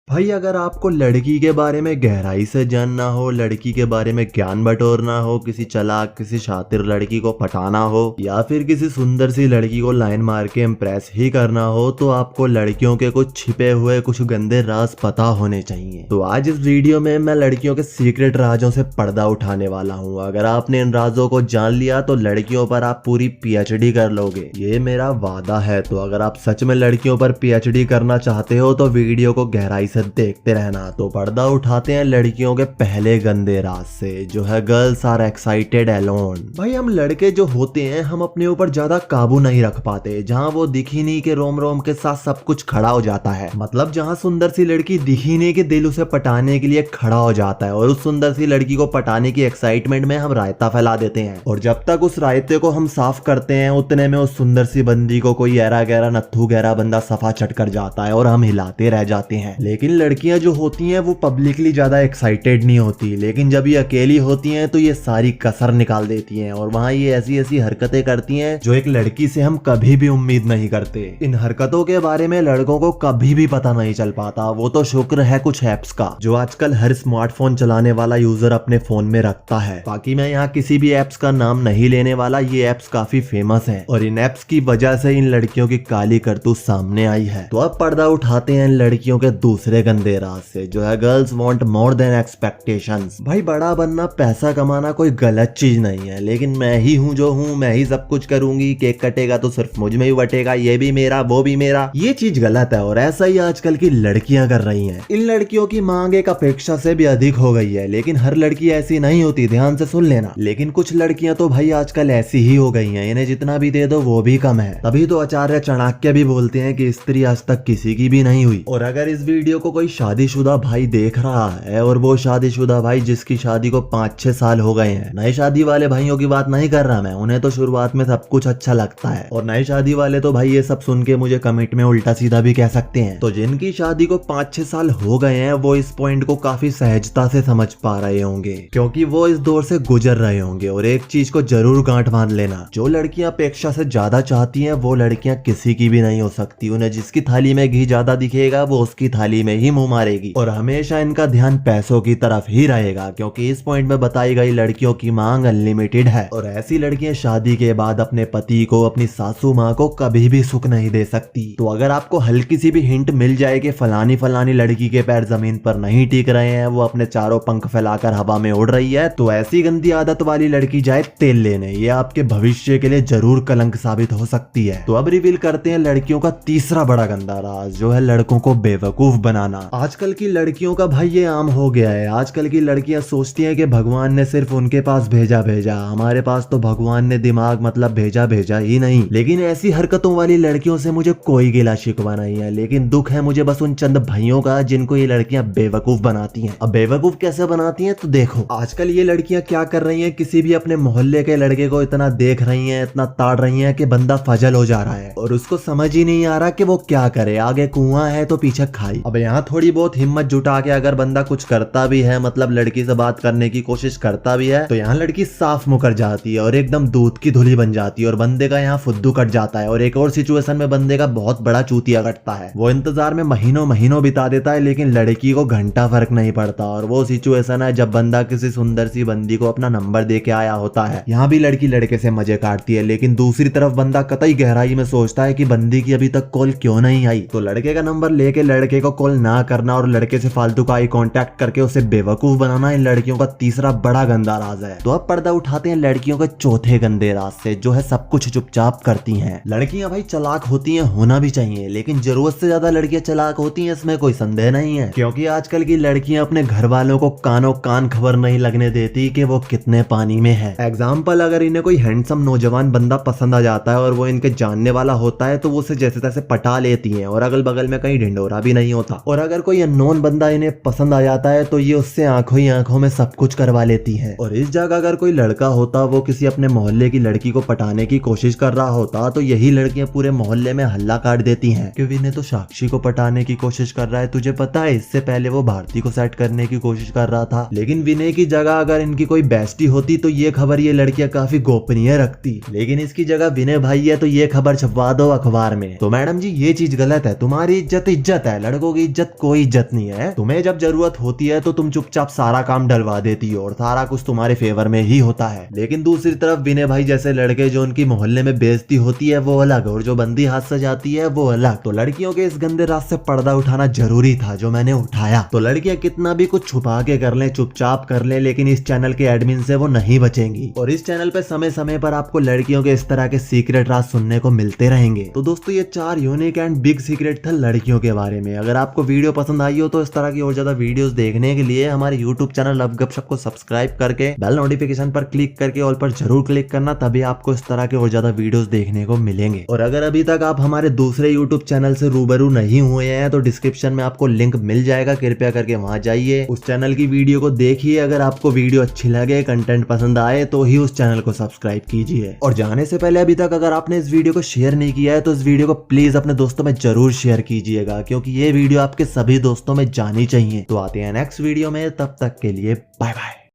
भाई अगर आपको लड़की के बारे में गहराई से जानना हो, लड़की के बारे में ज्ञान बटोरना हो, किसी चालाक किसी शातिर लड़की को पटाना हो या फिर किसी सुंदर सी लड़की को लाइन मार के इम्प्रेस ही करना हो, तो आपको लड़कियों के कुछ छिपे हुए कुछ गंदे राज पता होने चाहिए। तो आज इस वीडियो में मैं लड़कियों के सीक्रेट राजों से पर्दा उठाने वाला हूँ। अगर आपने इन राजों को जान लिया तो लड़कियों पर आप पूरी पीएचडी कर लोगे, ये मेरा वादा है। तो अगर आप सच में लड़कियों पर पीएचडी करना चाहते हो तो वीडियो को गहराई से देखते रहना। तो पर्दा उठाते हैं लड़कियों के पहले गंदे राज से, जो है गर्ल्स आर एक्साइटेड अलोन। भाई हम लड़के जो होते हैं हम अपने ऊपर ज्यादा काबू नहीं रख पाते। जहाँ वो दिखी नहीं के रोम रोम के साथ सब कुछ खड़ा हो जाता है, मतलब जहाँ सुंदर सी लड़की दिखी नहीं के दिल उसे पटाने के लिए खड़ा हो जाता है, और उस सुंदर सी लड़की को पटाने की एक्साइटमेंट में हम रायता फैला देते हैं। और जब तक उस रायते को हम साफ करते हैं उतने में उस सुंदर सी बंदी को कोई ऐरा गहरा नत्थू गहरा बंदा सफा चट कर जाता है और हम हिलाते रह जाते हैं। लेकिन लड़कियां जो होती हैं वो पब्लिकली ज्यादा एक्साइटेड नहीं होती, लेकिन जब ये अकेली होती हैं तो ये सारी कसर निकाल देती हैं और वहाँ ये ऐसी ऐसी हरकतें करती हैं जो एक लड़की से हम कभी भी उम्मीद नहीं करते। इन हरकतों के बारे में लड़कों को कभी भी पता नहीं चल पाता। वो तो शुक्र है कुछ एप्स का जो आजकल हर स्मार्टफोन चलाने वाला यूजर अपने फोन में रखता है। बाकी मैं यहाँ किसी भी एप्स का नाम नहीं लेने वाला, ये एप्स काफी फेमस है और इन एप्स की वजह से इन लड़कियों की काली करतूत सामने आई है। तो अब पर्दा उठाते हैं इन लड़कियों के दूसरे गंदे राज से, जो है girls want more than expectations. भाई बड़ा बनना पैसा कमाना कोई गलत चीज नहीं है, लेकिन मैं ही हूँ जो हूँ, मैं ही सब कुछ करूंगी, केक कटेगा तो सिर्फ मुझ में ही बटेगा, ये भी मेरा वो भी मेरा, ये चीज गलत है। और ऐसा ही आजकल की लड़कियां कर रही हैं। इन लड़कियों की मांग एक अपेक्षा से भी अधिक हो गई है, लेकिन हर लड़की ऐसी नहीं होती, ध्यान से सुन लेना। लेकिन कुछ लड़कियां तो भाई आजकल ऐसी ही हो गई हैं, इन्हें जितना भी दे दो वो भी कम है। तभी तो आचार्य चाणक्य भी बोलते हैं कि स्त्री आज तक किसी की भी नहीं हुई। और अगर इस वीडियो को कोई शादीशुदा भाई देख रहा है, और वो शादीशुदा भाई जिसकी शादी को 5-6 साल हो गए हैं, नई शादी वाले भाइयों की बात नहीं कर रहा मैं, उन्हें तो शुरुआत में सब कुछ अच्छा लगता है, और नई शादी वाले तो भाई ये सब सुन के मुझे कमेंट में उल्टा सीधा भी कह सकते हैं। तो जिनकी शादी को 5-6 साल हो गए हैं वो इस पॉइंट को काफी सहजता से समझ पा रहे होंगे, क्योंकि वो इस दौर से गुजर रहे होंगे। और एक चीज को जरूर गांठ बांध लेना, जो लड़कियां अपेक्षा से ज्यादा चाहती हैं वो लड़कियां किसी की भी नहीं हो सकती। उन्हें जिसकी थाली में घी ज्यादा दिखेगा वो उसकी थाली में ही मुंह मारेगी, और हमेशा इनका ध्यान पैसों की तरफ ही रहेगा, क्योंकि इस पॉइंट में बताई गई लड़कियों की मांग अनलिमिटेड है। और ऐसी लड़कियां शादी के बाद अपने पति को, अपनी सासू माँ को कभी भी सुख नहीं दे सकती। तो अगर आपको हल्की सी भी हिंट मिल जाए कि फलानी फलानी लड़की के पैर जमीन पर नहीं टिक रहे हैं, वो अपने चारों पंख फैलाकर हवा में उड़ रही है, तो ऐसी गंदी आदत वाली लड़की जाए तेल लेने, ये आपके भविष्य के लिए जरूर कलंक साबित हो सकती है। तो अब रिवील करते हैं लड़कियों का तीसरा बड़ा गंदा राज, जो है लड़कों को बेवकूफ बनाना। आजकल की लड़कियों का भाई ये आम हो गया है। आजकल की लड़कियां सोचती हैं कि भगवान ने सिर्फ उनके पास भेजा, हमारे पास तो भगवान ने दिमाग मतलब भेजा ही नहीं। लेकिन ऐसी हरकतों वाली लड़कियों से मुझे कोई गिला शिकवा नहीं है, लेकिन दुख है मुझे बस उन चंद भाइयों का जिनको ये लड़कियां बेवकूफ बनाती हैं। अब बेवकूफ कैसे बनाती हैं तो देखो, आजकल ये लड़कियां क्या कर रही हैं, किसी भी अपने मोहल्ले के लड़के को इतना देख रही हैं, इतना ताड़ रही हैं कि बंदा फजल हो जा रहा है, और उसको समझ ही नहीं आ रहा कि वो क्या करे, आगे कुआं है तो पीछे खाई। अब यहाँ थोड़ी बहुत हिम्मत जुटा के अगर बंदा कुछ करता भी है, मतलब लड़की से बात करने की कोशिश करता भी है, तो यहाँ लड़की साफ मुकर जाती है और एकदम दूध की धुली बन जाती है, और बंदे का यहाँ फुद्दू कट जाता है। और एक और सिचुएशन में बंदे का बहुत बड़ा चूतिया कटता है, वो इंतजार में महीनों बिता देता है, लेकिन लड़की को घंटा फर्क नहीं पड़ता। और वो सिचुएशन है जब बंदा किसी सुंदर सी बंदी को अपना नंबर दे के आया होता है। यहाँ भी लड़की लड़के से मजे काटती है, लेकिन दूसरी तरफ बंदा कतई गहराई में सोचता है कि बंदी की अभी तक कॉल क्यों नहीं आई। तो लड़के का नंबर लेके लड़के को कॉल ना करना और लड़के से फालतू का आई कांटेक्ट करके उसे बेवकूफ बनाना इन लड़कियों का तीसरा बड़ा गंदा राज है। तो अब पर्दा उठाते हैं लड़कियों के चौथे गंदे राज से, जो है सब कुछ चुपचाप करती हैं। लड़कियां भाई चालाक होती हैं, होना भी चाहिए, लेकिन जरूरत से ज्यादा लड़कियां चालाक होती हैं इसमें कोई संदेह नहीं है, क्योंकि आजकल की लड़कियां अपने घर वालों को कानों कान खबर नहीं लगने देती कि वो कितने पानी में है। एग्जाम्पल, अगर इन्हें कोई हैंडसम नौजवान बंदा पसंद आ जाता है और वो इनके जानने वाला होता है तो वो उसे जैसे तैसे पटा लेती हैं, और अगल बगल में कहीं ढिंडोरा भी नहीं होता। और अगर कोई अननोन बंदा इन्हें पसंद आ जाता है तो ये उससे आंखों ही आंखों में सब कुछ करवा लेती है। और इस जगह अगर कोई लड़का होता, वो किसी अपने मोहल्ले की लड़की को पटाने की कोशिश कर रहा होता, तो यही लड़कियां पूरे मोहल्ले में हल्ला काट देती हैं कि विनय तो साक्षी को पटाने की कोशिश कर रहा है, तुझे पता है इससे पहले वो भारती को सेट करने की कोशिश कर रहा था। लेकिन विनय की जगह अगर इनकी कोई बेस्टी होती तो ये खबर ये लड़कियां काफी गोपनीय रखती, लेकिन इसकी जगह विनय भाई है तो ये खबर छपवा दो अखबार में। तो मैडम जी ये चीज गलत है, तुम्हारी इज्जत है, लड़कों की इज्जत इज्जत कोई इज्जत नहीं है। तुम्हें जब जरूरत होती है तो तुम चुपचाप सारा काम डलवा देती हो और सारा कुछ तुम्हारे फेवर में ही होता है। लेकिन दूसरी तरफ विनय भाई जैसे लड़के जो उनकी मोहल्ले में बेइज्जती होती है वो अलग, और जो बंदी हाथ से जाती है वो अलग। तो लड़कियों के इस गंदे रास्ते से पर्दा उठाना जरूरी था जो मैंने उठाया। तो लड़कियां कितना भी कुछ छुपा के कर ले, चुपचाप कर ले, लेकिन इस चैनल के एडमिन से वो नहीं बचेंगी। और इस चैनल पे समय समय पर आपको लड़कियों के इस तरह के सीक्रेट राज सुनने को मिलते रहेंगे। तो दोस्तों ये 4 यूनिक एंड बिग सीक्रेट था लड़कियों के बारे में। अगर आपको वीडियो पसंद आई हो तो इस तरह की और ज्यादा वीडियोस देखने के लिए हमारे यूट्यूब चैनल लव गपशप को सब्सक्राइब करके बेल नोटिफिकेशन पर क्लिक करके ऑल पर जरूर क्लिक करना, तभी आपको इस तरह के और ज्यादा वीडियोस देखने को मिलेंगे। और अगर अभी तक आप हमारे दूसरे यूट्यूब चैनल से रूबरू नहीं हुए हैं तो डिस्क्रिप्शन में आपको लिंक मिल जाएगा, कृपया करके वहां जाइए, उस चैनल की वीडियो को देखिए। अगर आपको वीडियो अच्छी लगे, कंटेंट पसंद आए तो ही उस चैनल को सब्सक्राइब कीजिए। और जाने से पहले अभी तक अगर आपने इस वीडियो को शेयर नहीं किया है तो इस वीडियो को प्लीज अपने दोस्तों में जरूर शेयर कीजिएगा, क्योंकि ये वीडियो आपके सभी दोस्तों में जानी चाहिए। तो आते हैं नेक्स्ट वीडियो में, तब तक के लिए बाय बाय।